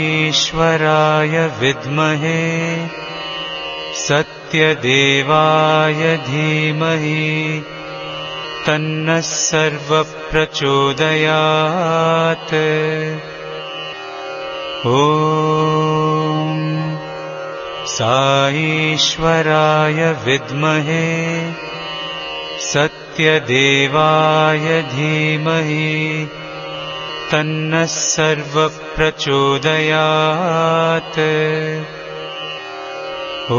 साईश्वराय विद्महे सत्यदेवाय धीमहि तन्नः सर्वप्रचोदयात्। ॐ साईश्वराय विद्महे सत्यदेवाय धीमहि तन्नः सर्वप्रचोदयात्। ॐ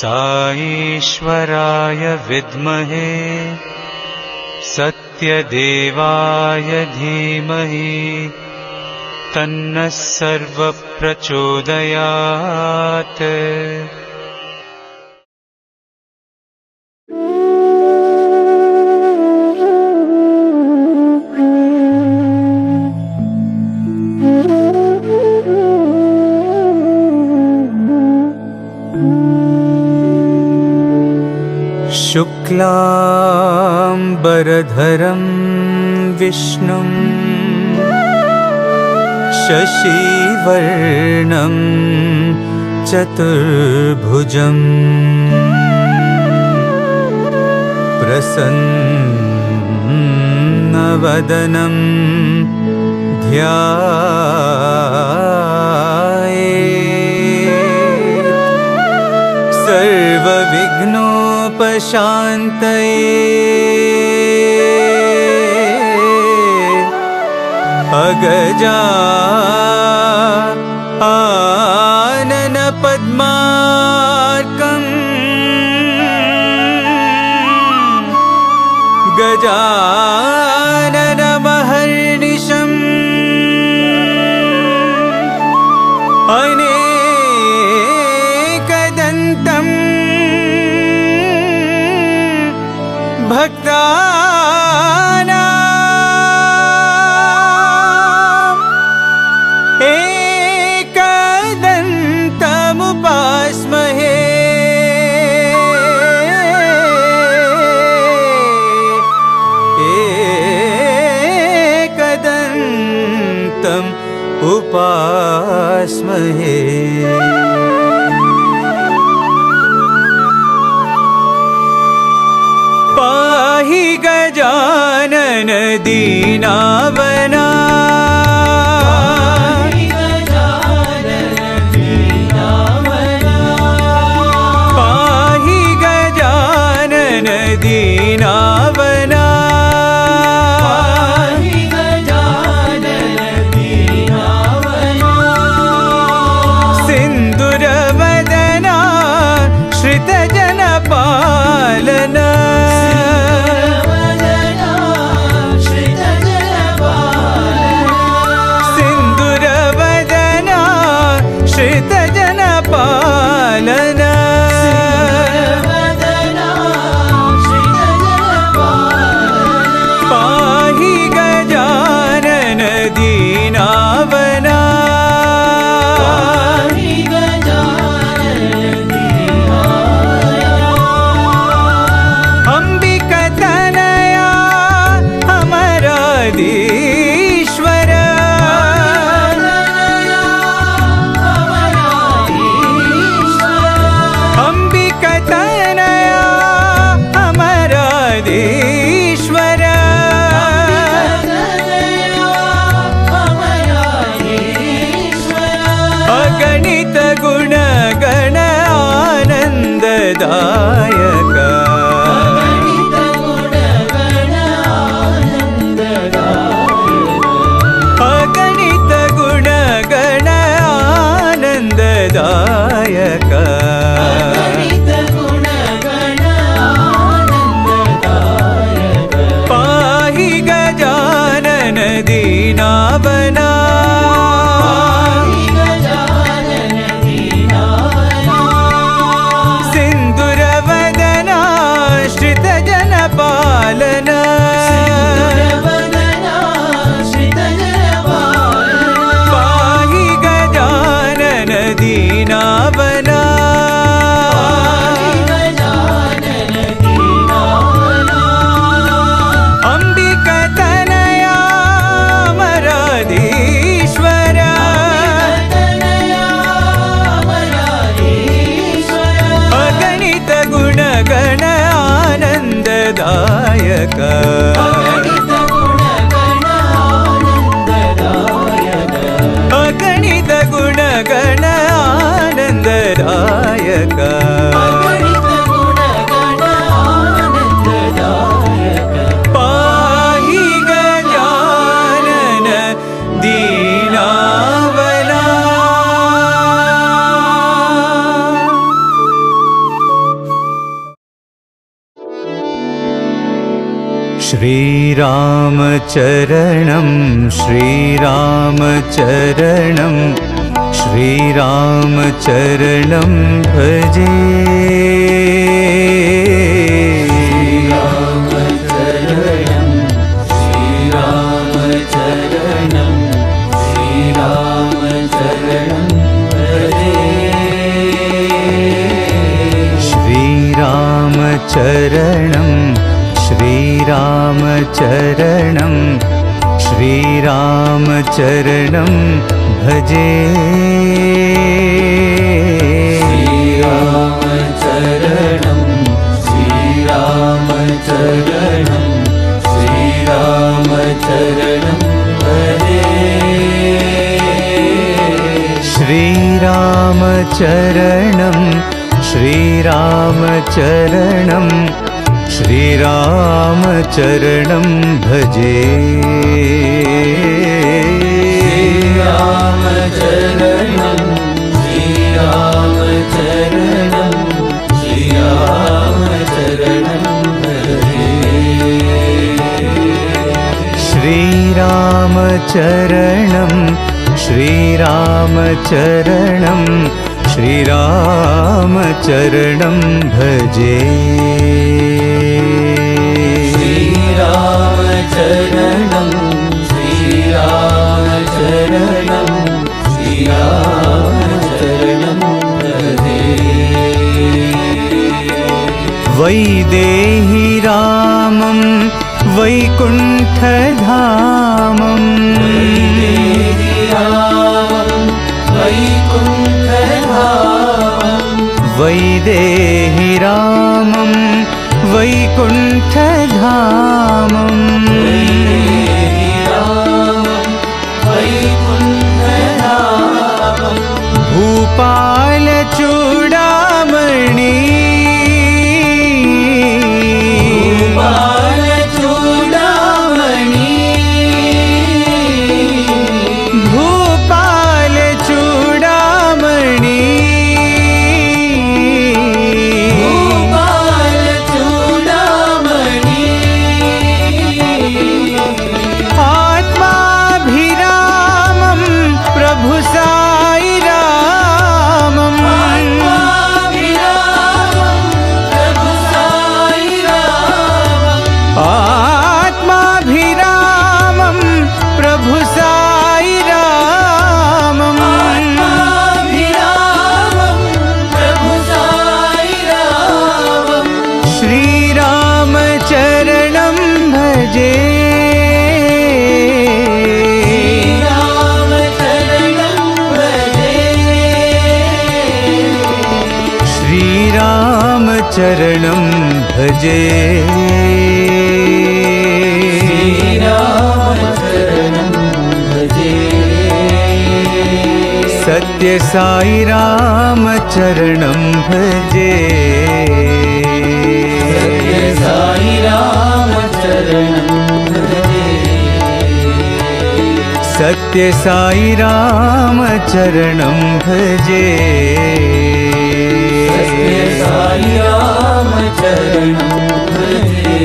साईश्वराय विद्महे सत्यदेवाय धीमहि तन्नः सर्वप्रचोदयात्। शुक्लाम्बरधरं विष्णुं शशिवर्णं चतुर्भुजं प्रसन्नवदनं ध्यायेत् सर्वविघ्नोपशान्तये अगजानन पद्मार्कं गजाननमहर्निशम् अनेकदन्तं भक्तानाम् एकदन्तमुपास्महे। एकदन्तम् उपास्महे। पाहि गजानन दीनावना पाहि गजानन दीनावना सिन्दूरवदना श्रितजनपालना श्रितजनपालना पाहि गजानन दीनावना अंबिकतनया अमराधीश्वर अंबिकतनया अमराधीश्वर अगणित गुणगण आनन्ददायक अगणित गुणगण आनन्ददायक पाहि गजानन दीनावना सिन्दूरवदना श्रितजनपालना श्रीरामचरणं श्रीरामचरणं श्रीरामचरणं भजे। श्रीरामचरणं श्रीरामचरणं श्रीरामचरणं भजे। श्रीरामचरणं श्रीरामचरणं श्रीरामचरणं भजे। श्रीरामचरणं श्रीरामचरणं श्रीरामचरणं भजे। श्रीरामचरणं श्रीरामचरणं श्रीरामचरणं भजे। श्रीरामचरणं श्रीरामचरणं श्रीरामचरणं भजे। श्रीरामचरणं श्रीरामचरणं श्रीरामचरणं भजे। वैदेही रामं वैकुण्ठधामं वैदेही रामं वैकुण्ठधामं भूपालचूडामणि चरणं भजे। श्रीरामचरणं भजे। सत्य साई रामचरणं भजे। सत्य साई रामचरणं भजे। सत्य साई रामचरणं भजे। साई रामचरणं भजे।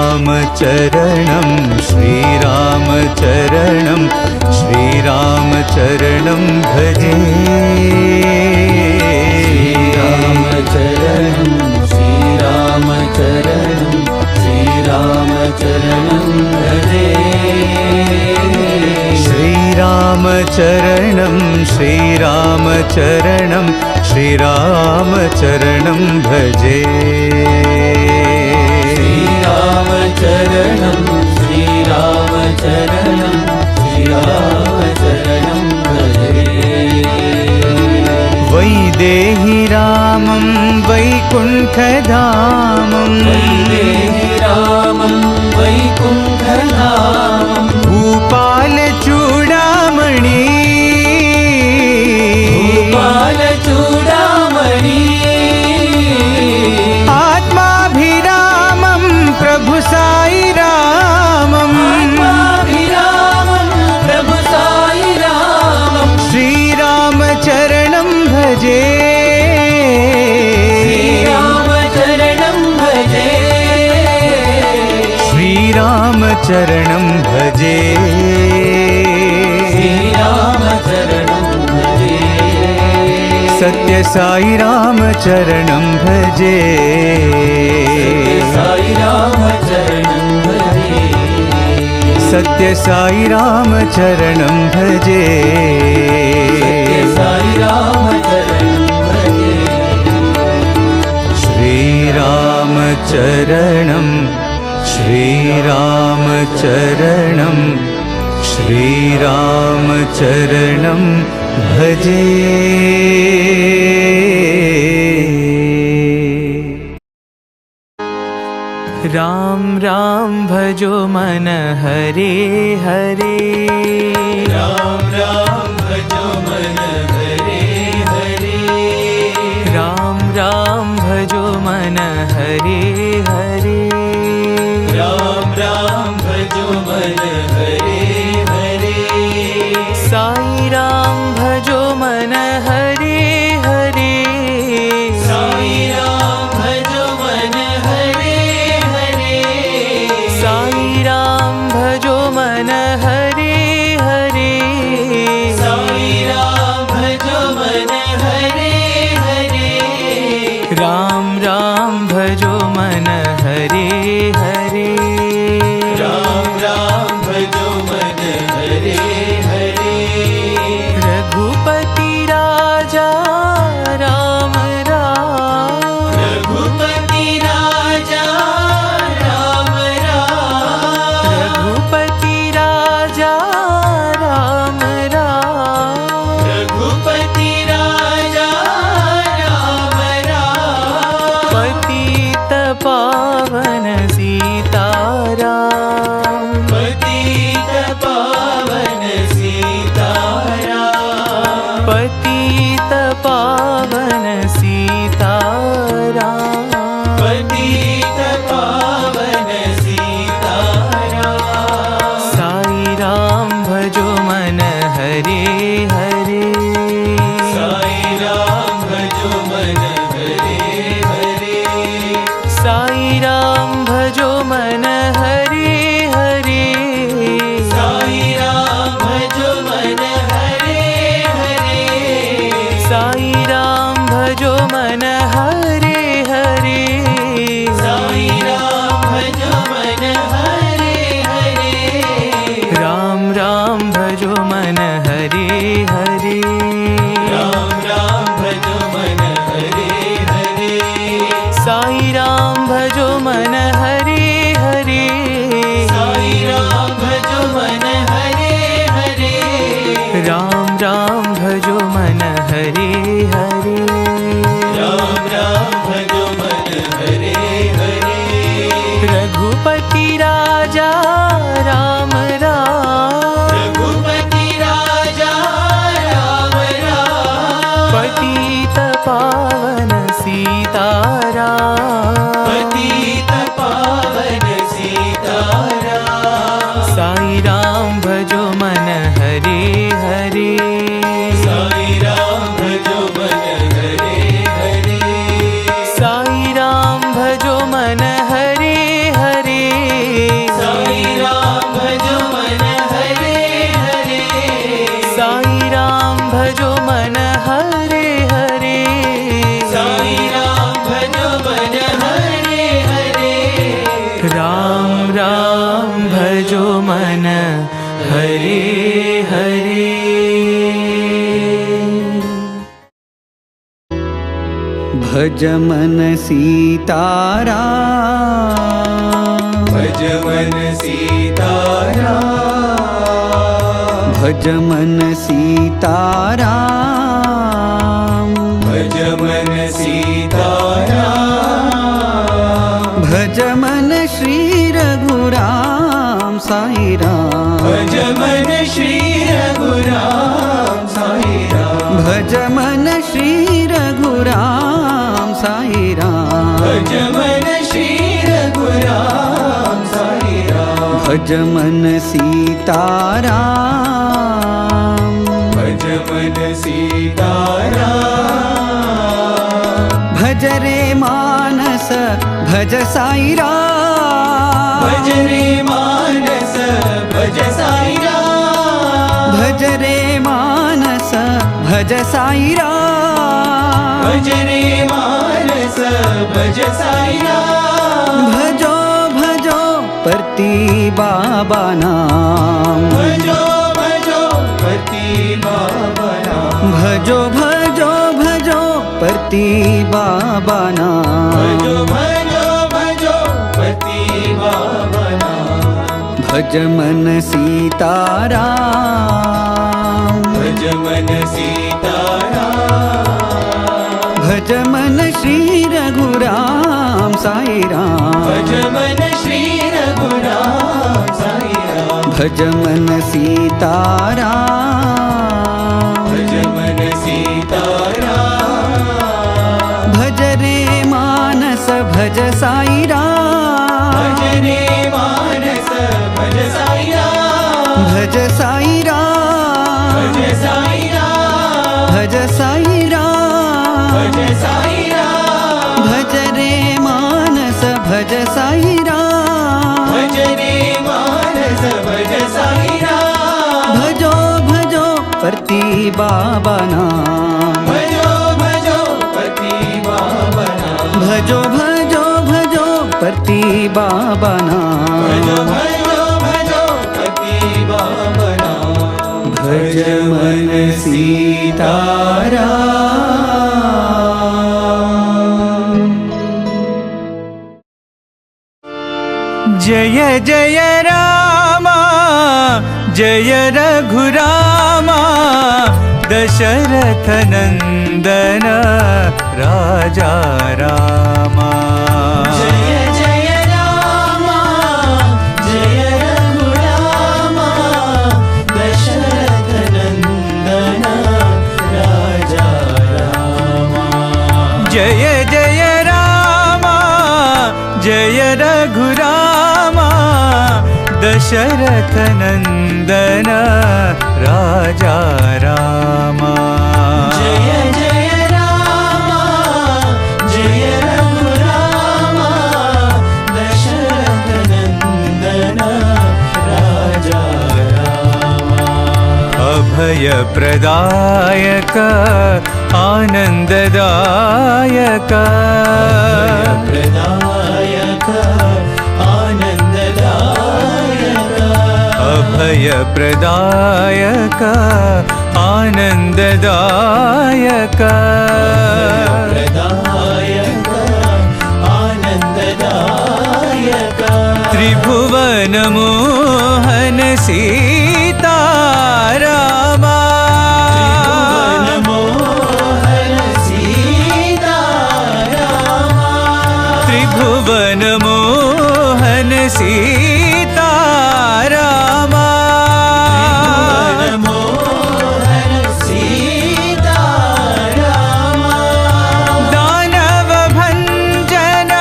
श्रीरामचरणं श्रीरामचरणं श्रीरामचरणं भजे। श्रीरामचरणं श्रीरामचरणं श्रीरामचरणं भजे। श्रीरामचरणं श्रीरामचरणं श्रीरामचरणं भजे। श्रीरामचरणं श्रीरामचरणं श्रीरामचरणं भजे। वैदेही रामं वैकुण्ठधामं वैदेही रामं वैकुण्ठधामं भूपालचूडामणि आत्माभिरामं प्रभु साई रामं श्रीरामचरणं भजे। श्रीरामचरणं चरणं भजे श्रीराम चरणं भजे सत्य साई राम चरणं भजे साई राम चरणं भजे सत्य साई राम चरणं भजे साई राम चरणं भजे श्रीराम चरणं श्रीराम चरणं श्रीराम चरणं भजे राम राम भजो मन हरे हरे राम राम भजो मन हरे हरे राम राम भजो मन हरे हरे राम राम भजो मन हरे हरे साई राम भजो मन हरे हरे साई राम भजो मन हरे हरे साई राम भजो मन हरे हरे साई राम भजो मन हरे हरे राम राम भजो मन हरे हरे राम राम भजो मन हरे हरे रघुपति राजा राम राम रघुपति राजा राम राम रघुपति राजा राम राम रघुपति राजा राम राम पतित पावन सीताराम पतित पावन सीताराम पतित पावन सीताराम पतित पावन सीताराम साई राम भजो मन हरे हरे साई राम भजो मन हरे हरे साई राम भजो मन हरे हरे साई राम भजो मन हरे हरे साई राम भजो मन हरे हरे साई राम भजो मन हरे हरे राम राम भजो मन हरे हरे राम राम भजो मन हरे हरे साई राम भजो मन हरे हरे साई राम भजो मन हरे हरे राम राम भजो मन हरे हरे राम राम भजो मन हरे हरे रघुपति राजा राम राम रघुपति राजा राम राम पतित पावन सीताराम पतित पावन सीताराम साई राम भजो मन हरे हरे साई राम भजो मन हरे हरे साई राम भजो मन हरे हरे साई राम भजो मन हरे हरे साई राम भजो मन हरे हरे साई राम भजो मन हरे हरे राम राम भजो मन हरे हरे भज मन सीताराम भज मन सीताराम भज मन सीताराम भज मन सीताराम भज मन श्री रघुराम साई राम भज मन श्री रघुराम साई राम भज मन श्री रघुराम साई राम भज मन श्री रघुराम साई राम भज मन सीताराम भज मन सीताराम भज रे मानस भज साई राम भज रे मानस भज साई राम, भज रे मानस भज साई राम, भज रे मानस भज साई राम, भजो भजो परती बाबा नाम, भजो भजो पति बाबा नाम, भजो भजो भजो परती बाबा नाम, भजो भजो भजो पति बाबा नाम, भज मन सीताराम, भज मन सीताराम, भज मन श्री रघुराम साई राम, भज मन श्री रघुराम साई राम, भज मन सीताराम, भज मन सीताराम, भज रे मानस भज साई राम, भज रे मानस भज साई राम, भज साई राम, भज साई राम, भज साई राम, भज साई राम, भज रे मानस भज साई राम, भज रे मानस भज साई राम, भजो भजो परती बाबा नाम, भजो भजो पति बाबा नाम, भजो भजो भजो परती बाबा नाम, भजो भजो भजो पति बाबा नाम, भज मन सीताराम। जय जय रामा जय रघुरामा, दशरथ नंदन राजा रामा, जय जय रामा जय रघुरामा, दशरथ नंदन राजा रामा, जय जय रामा जय रघुरामा, दशरथ नंदन राजा रामा, जय जय रामा जय रघुरामा, दशरथ नंदन राजा रामा, अभय प्रदायक आनंददायक, प्रदायक आनंददायक, अभय प्रदायक आनंददायक, प्रदायक आनंददायक, त्रिभुवन मोहन सीतारामा, मोहन सीतारामा, त्रिभुवन मोहन सीतारामा, मोहन सीतारामा, दानव भंजन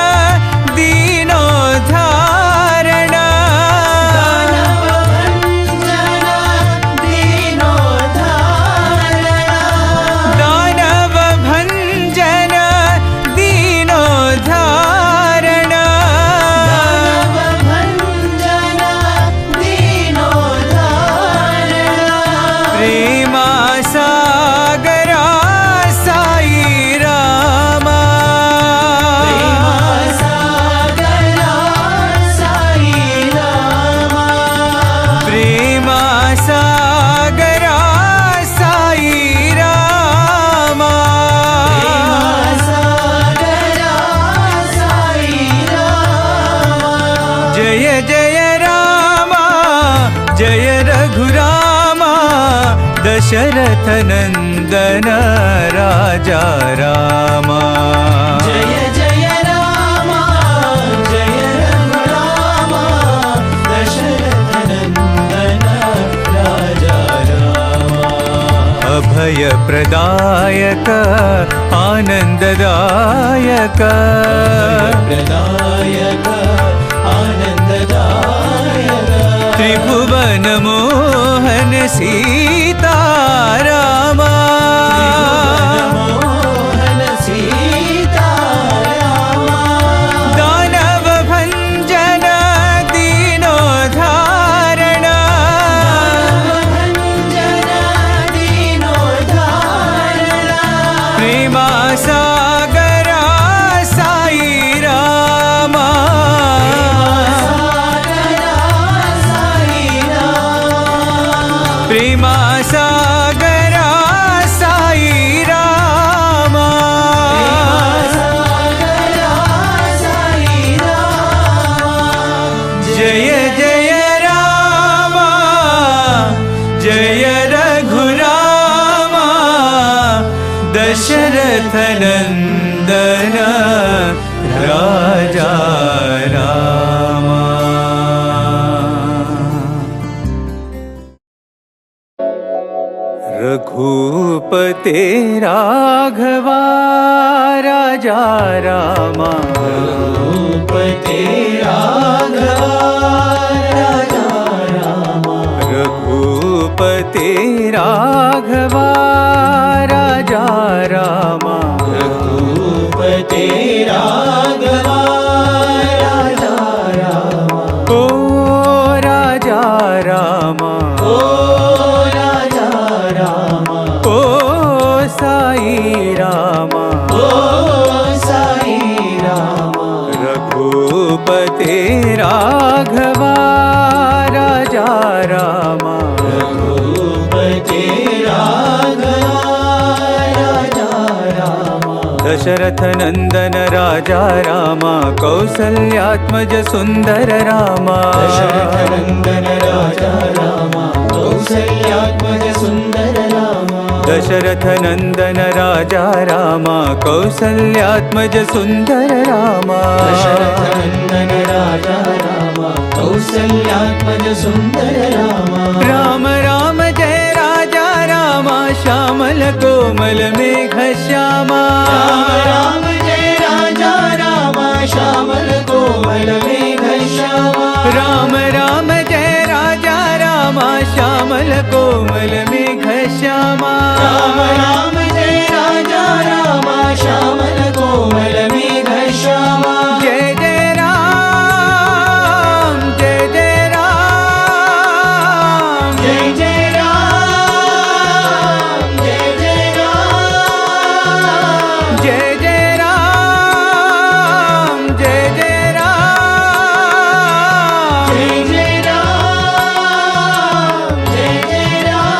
दीनोद्धारण, दानव भंजन दीनोद्धारण, दानव भंजन दीनोद्धारण, दानव भंजन दीनोद्धारण, प्रेमा सागरा साई रामा, प्रेमा सागरा साई रामा, प्रेमा सागरा साई रामा, प्रेमा सागरा साई रामा, जय जय रामा जय रघुरामा, दशरथ नंदन राजा रामा, जय जय रामा जय रघुरामा, दशरथ नंदन राजा रामा, अभय प्रदायक आनंददायक, प्रदायक आनंददायक, त्रिभुवन मोहन सीतारामा, मोहन सीतारामा, दानव भंजन प्रेमा सागरा साई रामा जय जय रामा जय रघुरामा दशरथ नंदन राजा रामा। रघुपते राघवा राजा रामा रघुपते राघवा राजा रामा रघुपते राघवा राजा रामा रघुपते राघवा राजा रामा ओ राजा रामा ओ राजा रामा ओ साई रामा ओ साई रामा रघुपते राघवा राजा रामा रघुपते राघवा राजा रामा दशरथ नंदन राजा रामा कौसल्यात्मज सुंदर रामा दशरथ नंदन राजा रामा कौसल्यात्मज सुंदर रामा दशरथ नंदन राजा रामा कौसल्यात्मज सुंदर रामा दशरथ नंदन राजा रामा कौसल्यात्मज सुंदर रामा राम राम जय राजा रामा श्यामल कोमल मेघ श्यामा राम राम जय राजा रामा श्यामल कोमल मेघ श्यामा राम राम जय राजा रामा श्यामल कोमल मेघ श्यामा राम राम जय राजा रामा श्यामल कोमल मेघ श्यामा जय जय राम जय जय राम जय जय राम जय जय राम जय जय राम जय जय राम जय जय राम जय जय राम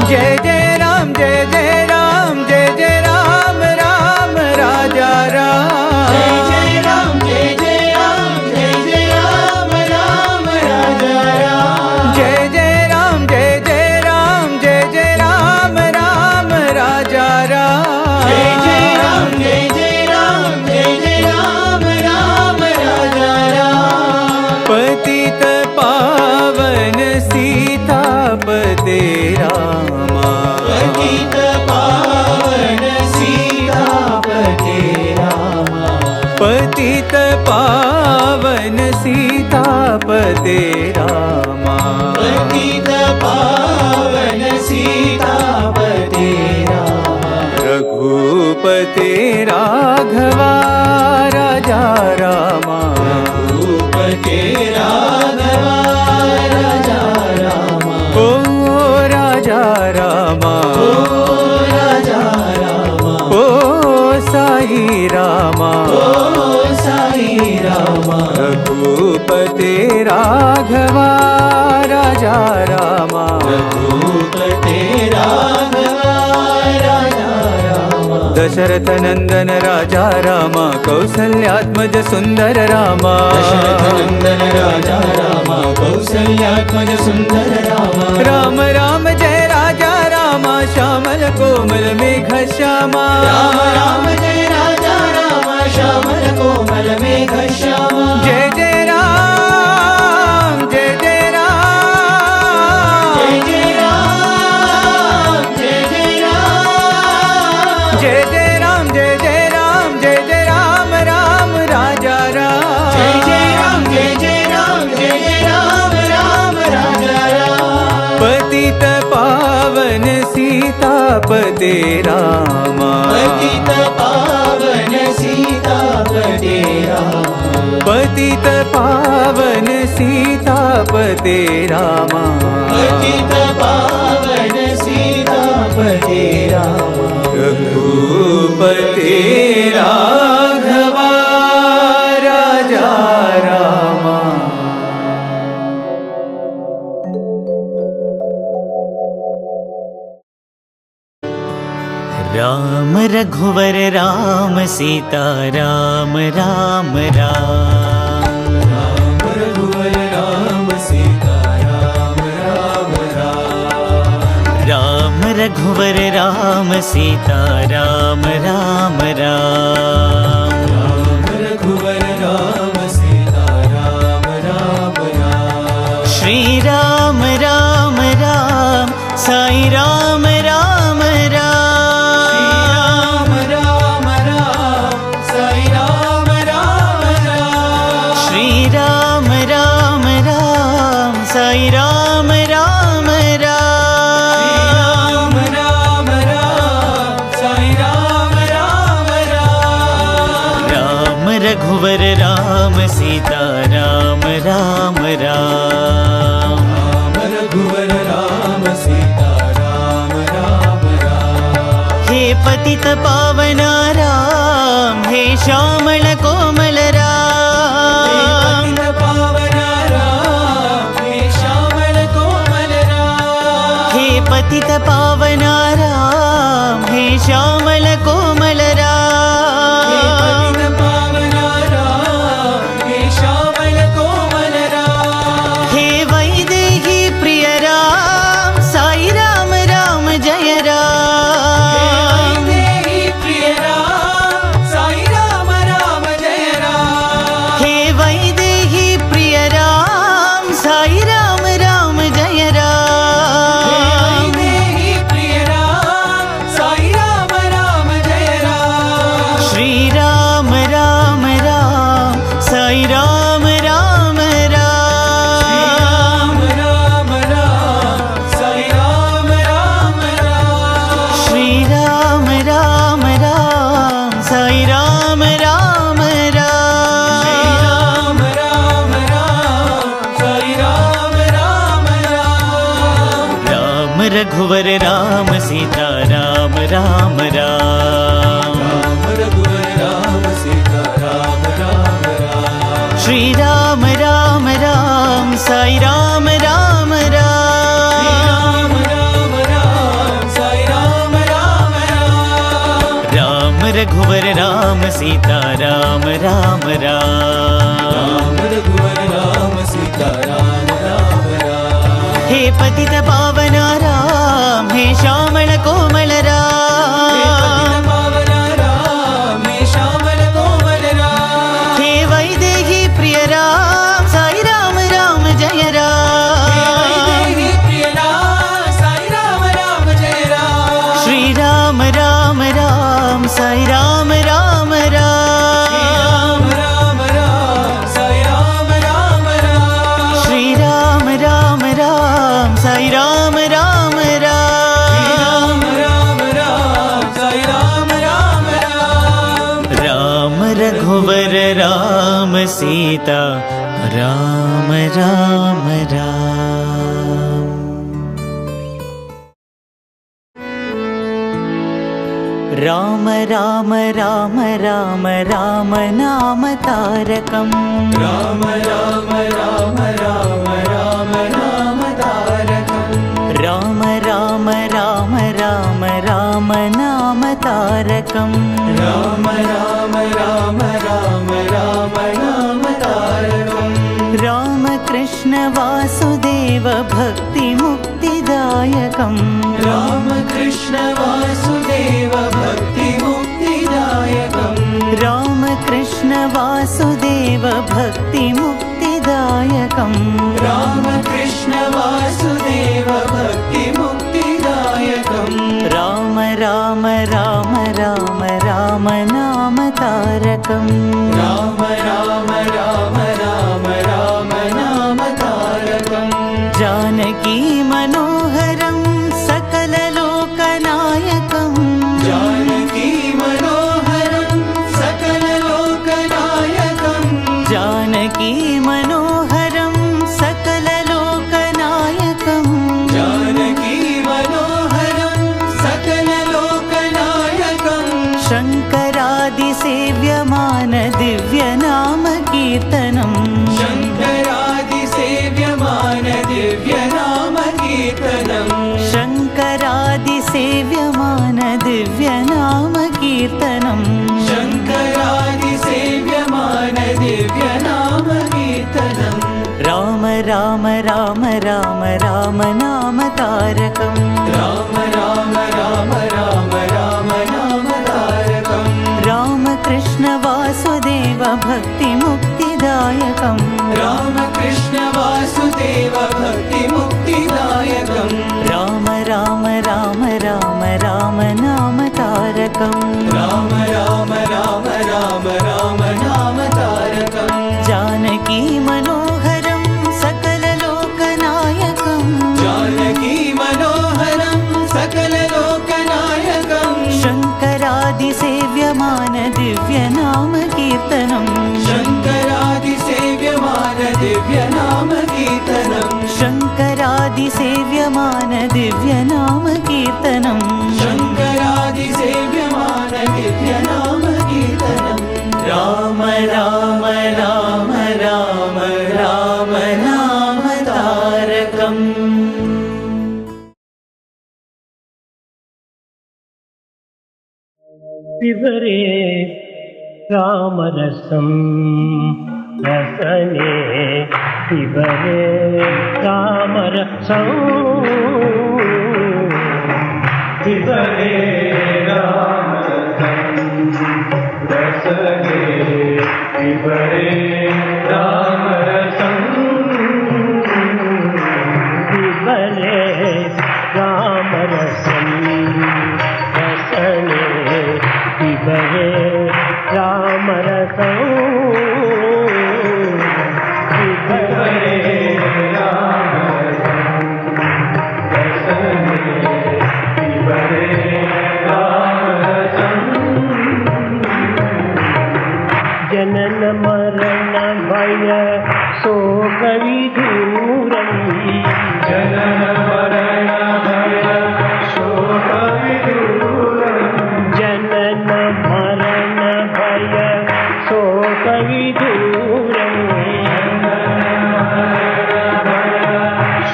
जय जय राम जय जय राम जय जय राम राम राजा राम जय जय राम जय जय राम जय जय राम राम राजा राम जय जय राम जय जय राम जय जय राम राम राजा राम जय जय राम जय जय राम जय जय राम राम राजा राम पतित पावन सीतापते रामा पतित पावन सीतापते रामा पतित पावन सीतापते रामा पतित पावन सीतापते रामा रघुपते राघवा राजा रामा रघुपते राघवा राजा रामा ओ राजा रामा ओ राजा रामा ओ साई रामा ओ साई रामा रघुपते राघवा राजा रामा रघुपते राघवा राजा रामा दशरथ नंदन राजा रामा कौसल्यात्मज सुंदर रामा दशरथ नंदन राजा रामा कौसल्यात्मज सुंदर रामा राम राम जय राजा रामा श्यामल कोमल मेघ श्यामा राम राम जय राजा रामा श्यामल कोमल मेघ श्यामा जय जय राम जय जय राम जय जय राम जय जय राम जय जय राम जय जय राम जय जय राम राम राजा राम जय जय राम जय जय राम जय जय राम राम राजा राम पतित पावन सीतापते रामा पतित पावन सीतापते रामा पतित पावन सीतापते रामा पतित पावन सीतापते रामा रघुपते राघवा राजा रामा रघुवर राम सीता राम राम राम। राम रघुवर राम सीता राम राम राम। राम रघुवर राम सीता राम राम राम। राम रघुवर राम सीता राम राम राम। श्री राम राम राम साई राम राम राम। श्री राम राम राम साई राम राम राम। श्री राम राम साई राम राम राम। राम रघुवर राम सीता राम राम राम। राम रघुवर राम सीता राम राम राम। हे पतित पावन राम हे श्यामल कोमल राम। हे पतित पावन राम हे श्यामल कोमल राम। हे पतित पावन राम हे श्यामल कोमल राम। हे पतित पावन राम हे श्यामल कोमल राम। हे वैदेही प्रिय राम साई राम राम जय राम। वैदेही प्रिय राम साई राम राम जय राम। हे वैदेही प्रिय राम साई राम राम जय राम। वैदेही प्रिय राम साई राम राम जय राम। श्री राम राम राम साई राम राम राम। राम राम साई राम राम राम। श्री राम राम राम साई राम राम राम। राम राम साई राम राम राम। राम रघुवर राम सीता राम राम राम। राम रघुवर राम सीता राम राम राम। श्री राम राम राम साई राम राम राम। राम राम साई राम राम राम। राम रघुवर राम सीता राम राम राम। राम रघुवर राम सीता राम राम राम। हे पतित पावन राम हे श्यामल कोमल हे राम। पतित पावन राम हे श्यामल कोमल राम। हे वैदेही प्रिय राम साई राम राम जय हे राम। वैदेही प्रिय राम साई राम राम जय राम। श्री राम राम राम साई राम राम राम। राम राम साई राम राम राम। श्री राम राम राम साई राम राम राम। राम राम साई राम राम राम। राम रघुवर राम सीता राम राम राम। राम राम राम राम राम नाम तारकम्। राम राम राम राम राम नाम तारकम्। राम राम राम राम राम नाम तारकम्। राम राम राम राम राम नाम तारकम्। राम कृष्ण वासुदेव भक्ति मुक्तिदायकम्। राम कृष्ण वासुदेव भक्ति मुक्तिदायकम्। राम कृष्ण वासुदेव भक्ति मुक्तिदायकम्। राम कृष्ण वासुदेव भक्ति मुक्तिदायकम्। राम राम राम राम राम नाम तारकम्। राम राम राम राम राम नाम तारकम्। जानकी मनोहरं सकललोकनायकम्। जानकी मनोहरं सकललोकनायकम्। जानकी मनोहरं सकललोकनायकम्। जानकी मनोहरं सकललोकनायकम्। शङ्करादिसेव्यमान दिव्यनाम कीर्तनम्। शङ्करादिसेव्यमान दिव्यनाम कीर्तनम्। शङ्करादिसेव्यमान दिव्यनाम राम राम राम राम नाम तारकम् राम राम राम राम राम नाम तारकम् राम कृष्ण वासुदेव भक्ति मुक्तिदायकम् राम कृष्ण वासुदेव भक्ति मुक्तिदायकम् राम राम राम राम राम नाम तारकम् राम राम राम राम राम नाम तारकम् जानकी मनोहरं सकललोकनायकम् जानकी मनोहरं सकललोकनायकम् शङ्करादिसेव्यमान दिव्यनाम कीर्तनम् शङ्करादिसेव्यमान दिव्यनाम कीर्तनम् शङ्करादिसेव्यमान दिव्यनाम कीर्तनम् शङ्करादिसेव्यमान दिव्यनाम कीर्तनम् राम राम राम राम राम नाम तारकम् पिबरे रामरसं रसने पिबरे रामरसं पिबरे रामरसं रसने पिबरे रामरसं पिबरे रामरसं रसने पिबरे रामरसं पिबरे रामरसं रसने पिबरे रामरसं जनन मरण भय शोक विदूरं जनन मरण भय शोक विदूरं जनन मरण भय शोक विदूरं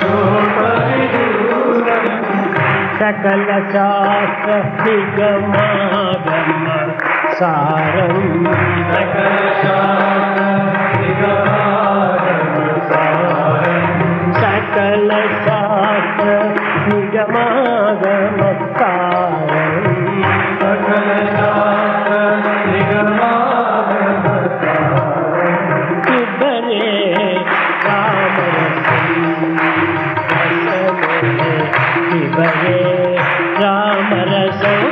शोक विदूरं सकल शास्त्र निगमागम सारं सकल शास्त्र निगमागम सारं सकल शास्त्र निगमागम सारं सकल शास्त्र निगमागम सारं पिबरे रामरसं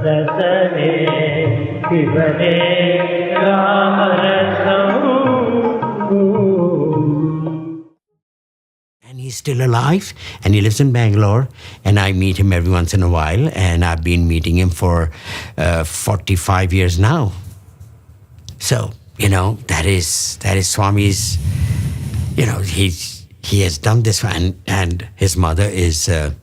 रसने पिबरे रामरसं And he's still alive, and he lives in Bangalore, and I meet him every once in a while, and I've been meeting him for 45 years now. So, that is Swami's, he has done this, and his mother is, a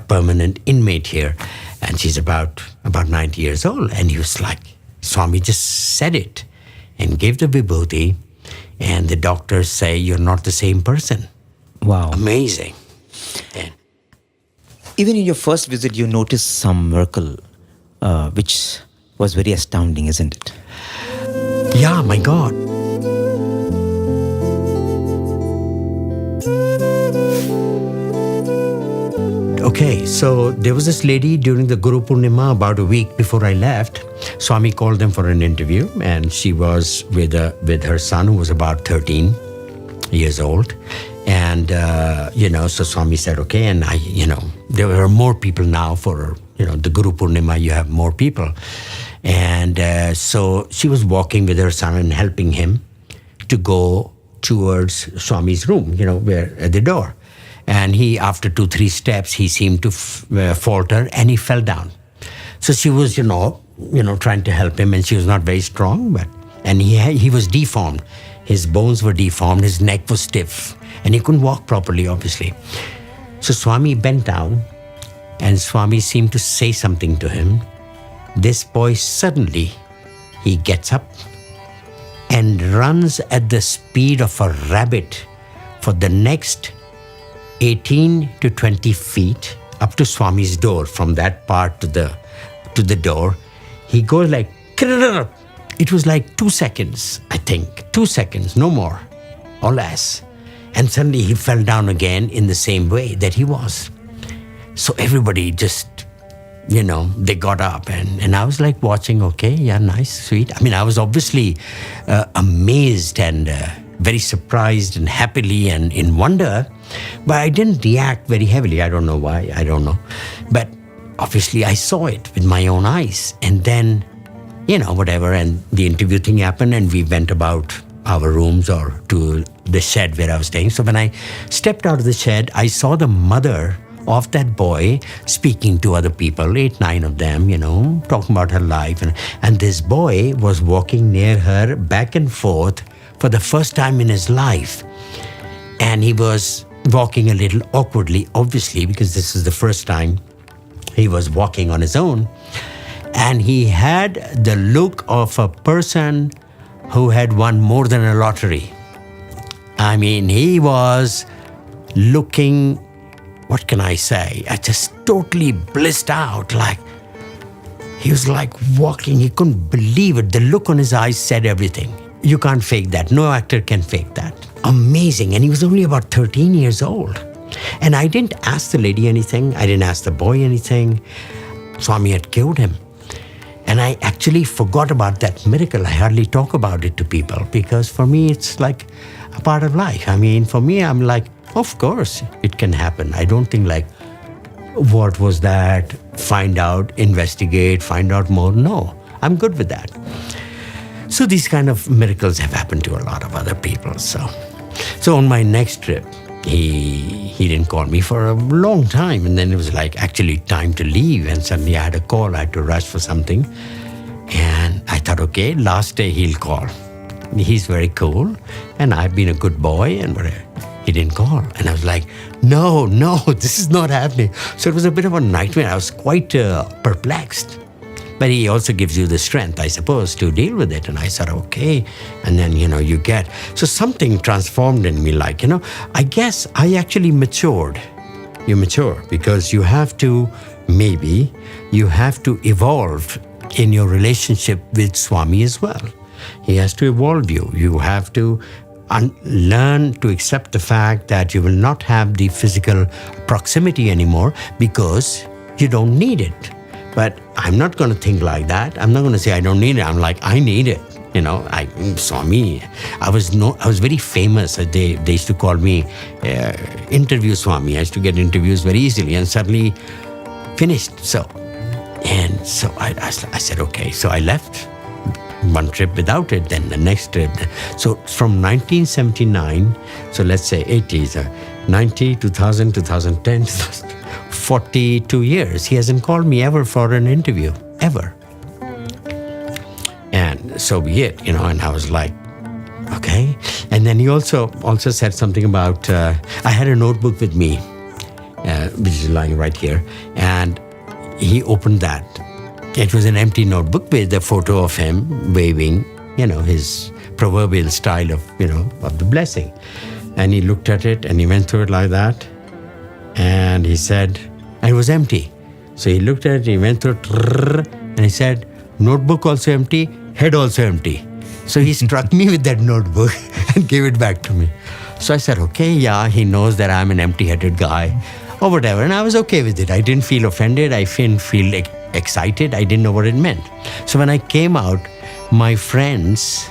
permanent inmate here, and she's about 90 years old. And he was like, Swami just said it and gave the vibhuti, and the doctors say you're not the same person. Wow. Amazing. Yeah. Even in your first visit, you noticed some miracle, which was very astounding, isn't it? Yeah, my God. Okay, so there was this lady during the Guru Purnima about a week before I left. Swami called them for an interview, and she was with her son, who was about 13 years old. And, so Swami said, okay, and there were more people now for, the Guru Purnima, you have more people. And so she was walking with her son and helping him to go towards Swami's room, where at the door. And he, after 2-3 steps, he seemed to falter and he fell down. So she was, trying to help him, and she was not very strong, and he was deformed. His bones were deformed, his neck was stiff, and he couldn't walk properly, obviously. So Swami bent down, and Swami seemed to say something to him. This boy suddenly, he gets up and runs at the speed of a rabbit for the next 18 to 20 feet up to Swami's door. From that part to the door, he goes like, it was like 2 seconds, I think. 2 seconds, no more or less. And suddenly he fell down again in the same way that he was. So everybody just, they got up, and I was like watching, okay, yeah, nice, sweet. I mean, I was obviously amazed and very surprised and happily and in wonder, but I didn't react very heavily. I don't know why, I don't know. But obviously I saw it with my own eyes, and then, whatever, and the interview thing happened, and we went about our rooms or to the shed where I was staying. So when I stepped out of the shed, I saw the mother of that boy speaking to other people, 8-9 of them, talking about her life. And this boy was walking near her back and forth for the first time in his life. And he was walking a little awkwardly, obviously, because this is the first time he was walking on his own. And he had the look of a person who had won more than a lottery. I mean, he was looking, what can I say? Just totally blissed out. Like, he was like walking. He couldn't believe it. The look on his eyes said everything. You can't fake that. No actor can fake that. Amazing. And he was only about 13 years old. And I didn't ask the lady anything. I didn't ask the boy anything. Swami had cured him. And I actually forgot about that miracle. I hardly talk about it to people because for me, it's like a part of life. I mean, for me, I'm like, of course, it can happen. I don't think like, what was that? Find out, investigate, find out more. No, I'm good with that. So these kind of miracles have happened to a lot of other people. So on my next trip, he didn't call me for a long time. And then it was like actually time to leave. And suddenly I had a call. I had to rush for something. And I thought, okay, last day he'll call. He's very cool. And I've been a good boy and whatever. He didn't call. And I was like, no, this is not happening. So it was a bit of a nightmare. I was quite perplexed. But he also gives you the strength, I suppose, to deal with it. And I said, okay. And then, you get. So something transformed in me, like, I guess I actually matured. You mature because you have to evolve in your relationship with Swami as well. He has to evolve you. You have to learn to accept the fact that you will not have the physical proximity anymore because you don't need it. But I'm not going to think like that. I'm not going to say I don't need it. I'm like, I need it. Swami, I was very famous. They used to call me interview Swami. I used to get interviews very easily and suddenly finished. So I said, okay. So I left one trip without it, then the next trip. So from 1979, so let's say 80s, 90, 2000, 2010, 42 years. He hasn't called me ever for an interview, ever. And so be it, and I was like, okay. And then he also said something about, I had a notebook with me, which is lying right here, and he opened that. It was an empty notebook with a photo of him waving, his proverbial style of the blessing. And he looked at it and he went through it like that. And he said, and it was empty. So he looked at it, he went through it, and he said, notebook also empty, head also empty. So he struck me with that notebook and gave it back to me. So I said, okay, yeah, he knows that I'm an empty-headed guy or whatever. And I was okay with it. I didn't feel offended. I didn't feel excited. I didn't know what it meant. So when I came out, my friends,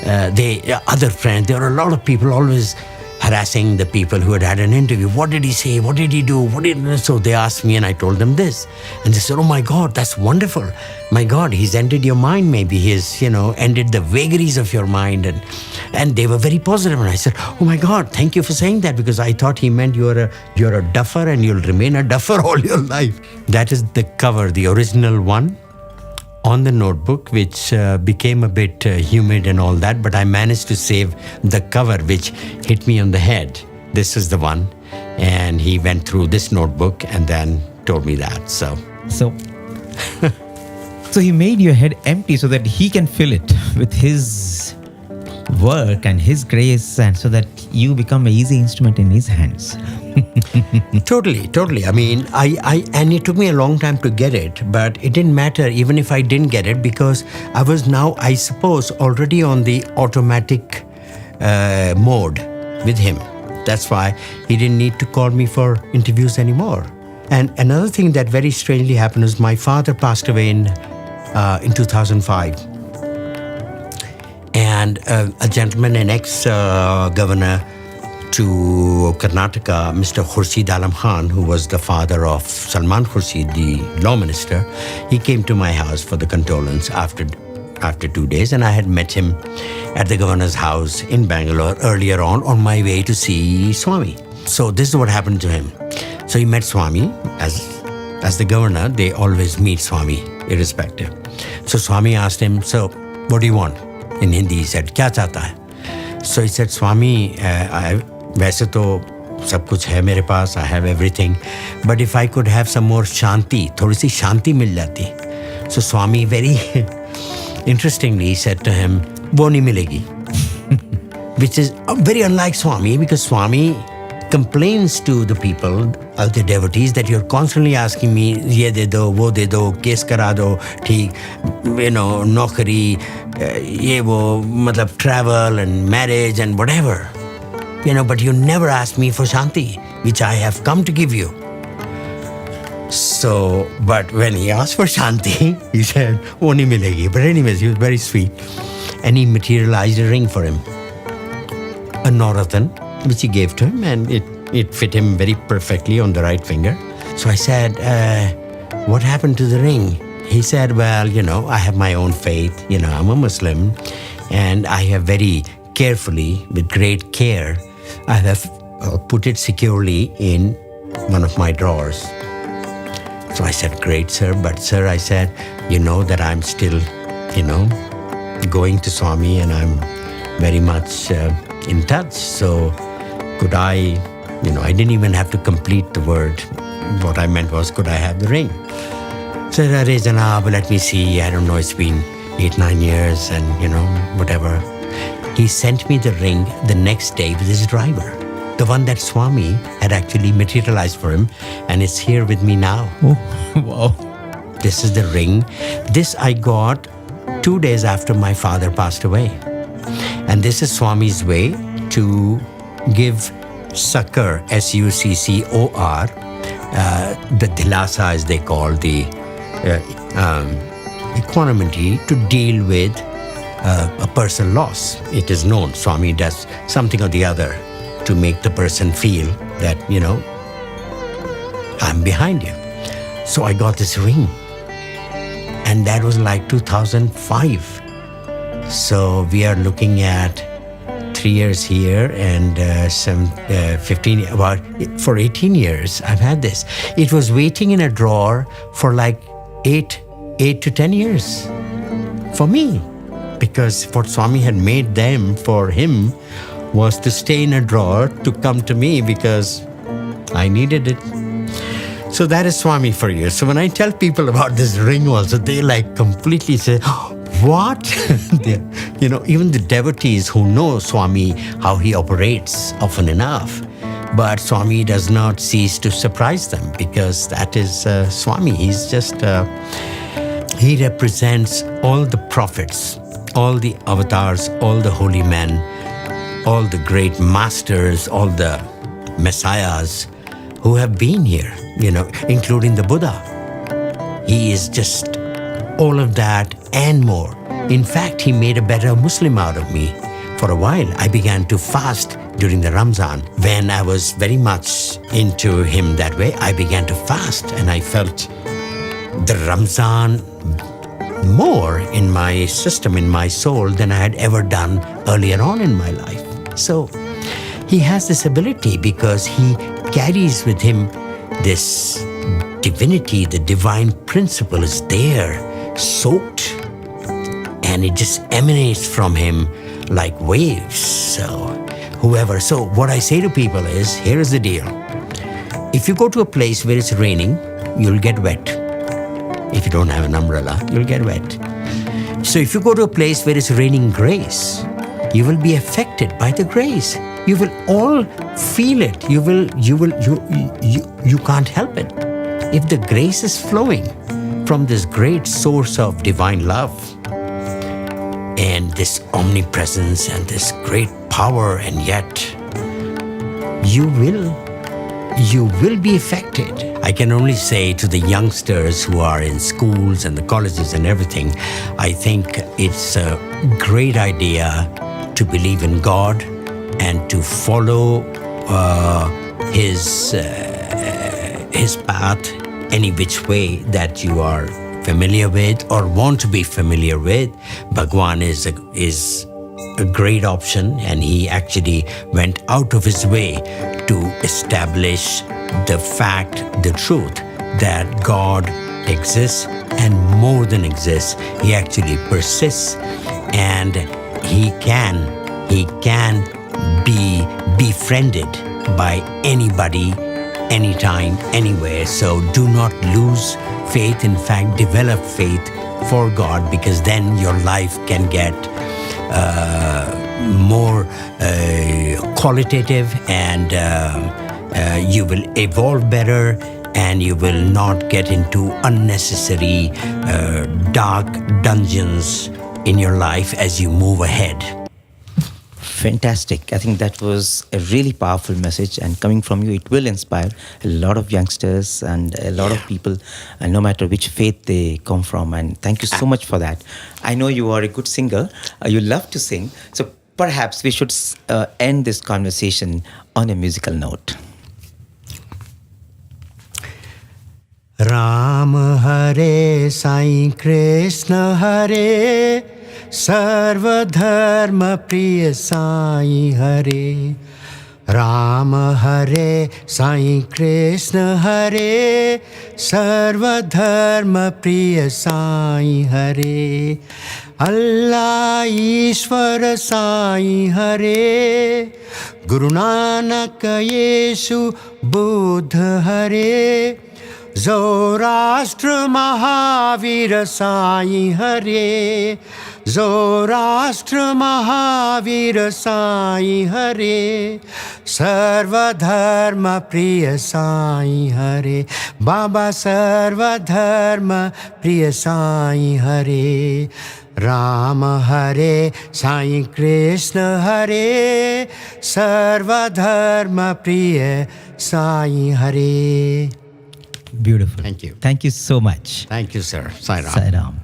other friends, there were a lot of people always, harassing the people who had an interview. What did he say? What did he do? So they asked me and I told them this. And they said, oh my God, that's wonderful. My God, he's entered your mind maybe. He's, ended the vagaries of your mind. And they were very positive. And I said, oh my God, thank you for saying that, because I thought he meant you're a duffer and you'll remain a duffer all your life. That is the cover, the original one, on the notebook, which became a bit humid and all that, but I managed to save the cover, which hit me on the head. This is the one. And he went through this notebook and then told me that. So he made your head empty so that he can fill it with his work and his grace, and so that you become an easy instrument in his hands. Totally. I mean, and it took me a long time to get it, but it didn't matter even if I didn't get it, because I was now, I suppose, already on the automatic mode with him. That's why he didn't need to call me for interviews anymore. And another thing that very strangely happened is my father passed away in 2005. And a gentleman, an ex-governor to Karnataka, Mr. Khurshid Alam Khan, who was the father of Salman Khurshid, the law minister, he came to my house for the condolence after 2 days, and I had met him at the governor's house in Bangalore earlier on my way to see Swami. So this is what happened to him. So he met Swami. As the governor, they always meet Swami, irrespective. So Swami asked him, so what do you want? In Hindi, he said, kya chahta hai? So he said, Swami, वैसे तो सब कुछ है मेरे पास, I have everything, but if I could have some more shanti, थोड़ी सी शांति मिल जाती. So Swami very interestingly said to him, वो नहीं मिलेगी. Which is very unlike Swami, because Swami complains to the people, the devotees, that you're constantly asking me, ये दे दो, वो दे दो, case करा दो, ठीक, नौकरी, ये वो, मतलब travel and marriage and whatever. But you never asked me for Shanti, which I have come to give you. So, but when he asked for Shanti, he said, wo nahi milegi. But anyways, he was very sweet. And he materialized a ring for him. A Noratan, which he gave to him, and it fit him very perfectly on the right finger. So I said, what happened to the ring? He said, well, I have my own faith. I'm a Muslim. And I have very carefully, with great care, I have put it securely in one of my drawers. So I said, great, sir. But sir, I said, that I'm still, going to Swami, and I'm very much in touch. So could I, I didn't even have to complete the word. What I meant was, could I have the ring? So I said, Janab, let me see. I don't know, it's been 8-9 years and, whatever. He sent me the ring the next day with his driver, the one that Swami had actually materialized for him, and it's here with me now. Oh, wow. This is the ring. This I got 2 days after my father passed away. And this is Swami's way to give succor, S-U-C-C-O-R, the dilasa, as they call the equanimity, to deal with a person loss. It is known Swami does something or the other to make the person feel that, I'm behind you. So I got this ring. And that was like 2005. So we are looking at 3 years here and 15, for 18 years I've had this. It was waiting in a drawer for like 8 to 10 years for me. Because what Swami had made them for him was to stay in a drawer to come to me because I needed it. So that is Swami for you. So when I tell people about this ring also, they like completely say, what? Even the devotees who know Swami, how he operates often enough. But Swami does not cease to surprise them because that is Swami. He's just, he represents all the prophets, all the avatars, all the holy men, all the great masters, all the messiahs who have been here, including the Buddha. He is just all of that and more. In fact, he made a better Muslim out of me for a while, I began to fast during the Ramzan. When I was very much into him that way, I began to fast, and I felt the Ramzan more in my system, in my soul, than I had ever done earlier on in my life. So he has this ability because he carries with him this divinity, the divine principle is there, soaked, and it just emanates from him like waves. So what I say to people is, here is the deal. If you go to a place where it's raining, you'll get wet. If you don't have an umbrella, you'll get wet. So if you go to a place where it's raining grace, you will be affected by the grace. You will all feel it. You can't help it. If the grace is flowing from this great source of divine love and this omnipresence and this great power, and yet you will be affected. I can only say to the youngsters who are in schools and the colleges and everything, I think it's a great idea to believe in God and to follow His path any which way that you are familiar with or want to be familiar with. Bhagwan is a great option, and he actually went out of his way to establish the fact, the truth that God exists, and more than exists, he actually persists, and he can be befriended by anybody, anytime, anywhere. So do not lose faith. In fact, develop faith for God, because then your life can get more qualitative, and you will evolve better, and you will not get into unnecessary dark dungeons in your life as you move ahead. Fantastic. I think that was a really powerful message, and coming from you, it will inspire a lot of youngsters and a lot of people, and no matter which faith they come from. And thank you so much for that. I know you are a good singer. You love to sing. So perhaps we should end this conversation on a musical note. Ram Hare Sai Krishna Hare Sarva Dharma Priya Sai Hare. Ram Hare Sai Krishna Hare Sarva Dharma Priya Sai Hare. Allah Ishvara Sai Hare. Guru Nanak Yeshu Buddha Hare. Zoroastra Mahavira Sai Hare. Zoroastra Mahavira Sai Hare. Sarva Dharma Priya Sai Hare. Baba Sarva Dharma Priya Sai Hare. Rama Hare Sai Krishna Hare Sarva Dharma Priya Sai Hare. Beautiful. Thank you. Thank you so much. Thank you, sir. Sairam. Sairam.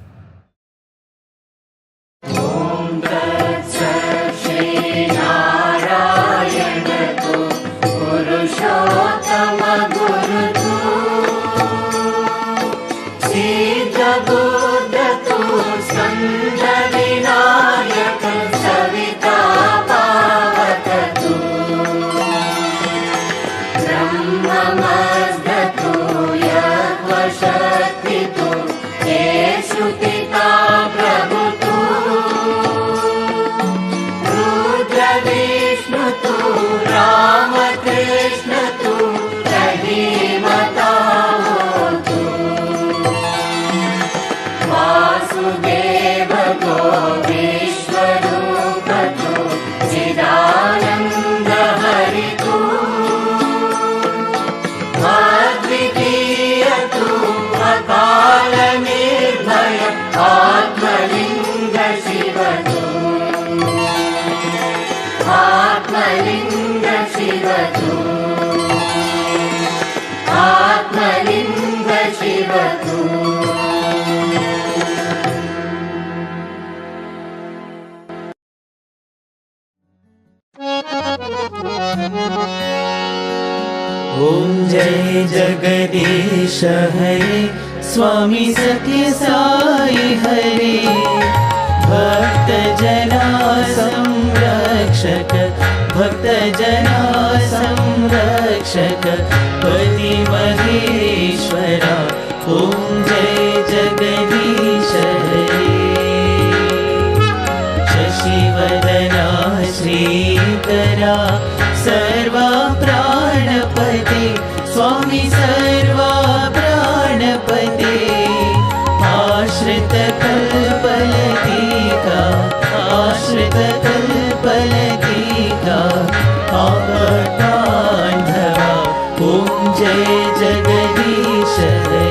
Jagdish हरे स्वामी सत्य साई हरे भक्त जना संरक्षक भक्त जना संरक्षक पति महेश्वरा ओम जय जगदीश हरे शशिवदना श्रीकरा सर्वा प्राणपते स्वामी सर्वा प्राणपते आश्रित कल्पलतिका आश्रित कल्पलतिका आपदान्धवा ओम जय जगदीश हरे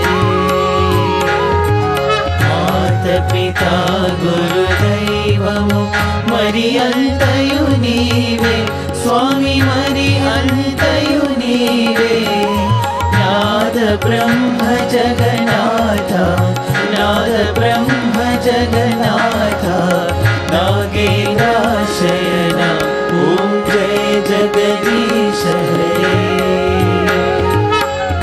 माता पिता गुरुदैवमु मरि अंतयु नीवे स्वामी मरि अंतयु नीवे नाद ब्रह्म जगन्नाथ नाद ब्रह्म जगन्नाथ नागेन्द्रशयना ओम जय जगदीश हरे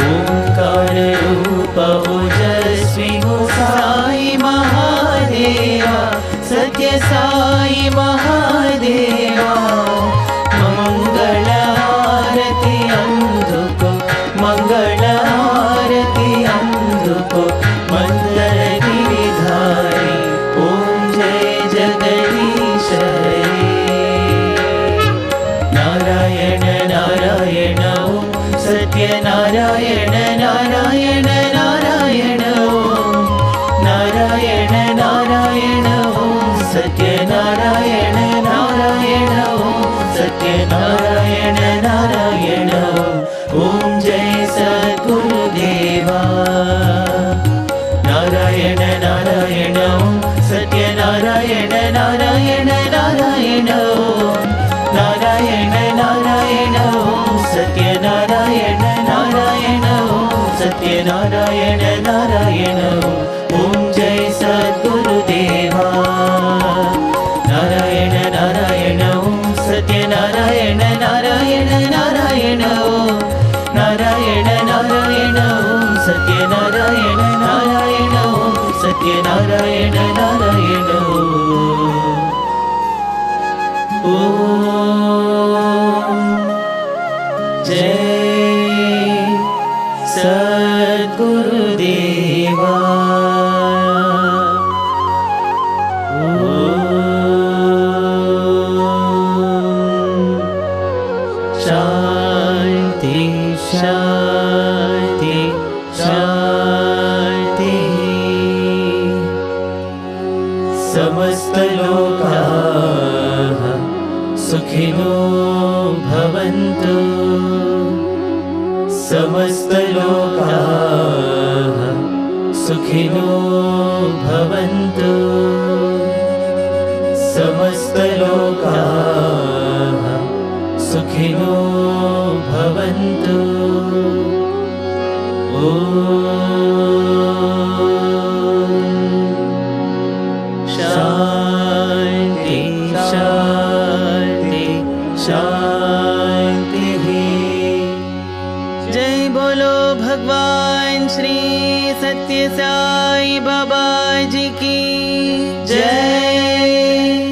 ओंकार रूप ओजस्वी साई महादेवा सत्य साई महादेवा मंगल आरती अंधुको मंगल आरती अंधुको मंदर गिरिधारी ओम जय जगदीश हरे नारायण नारायण ओम सत्य नारायण नारायण नारायण ओम नारायण नारायण ओम सत्य नारायण नारायण ओम सत्य नारायण नारायण ओम जय सद्गुरुदेवा नारायण नारायण ओम सत्य नारायण नारायण नारायण ओम नारायण नारायण ओम सत्य नारायण नारायण ओम सत्य नारायण नारायण ओम जय सद्गुरुदेवा नारायण नारायण ओम सत्य नारायण नारायण नारायण ओम नारायण नारायण ओम सत्य नारायण नारायण ओम सत्य नारायण नारायण ओम जय सद्गुरुदेवा शांति शांति शांति समस्त लोकाः सुखिनो भवन्तु समस्त लोकाः सुखिनो भवन्तु समस्त लोकाः सुखिनो भवन्तु शांति शांति शांति जय बोलो भगवान श्री सत्य साई बाबा जी की जय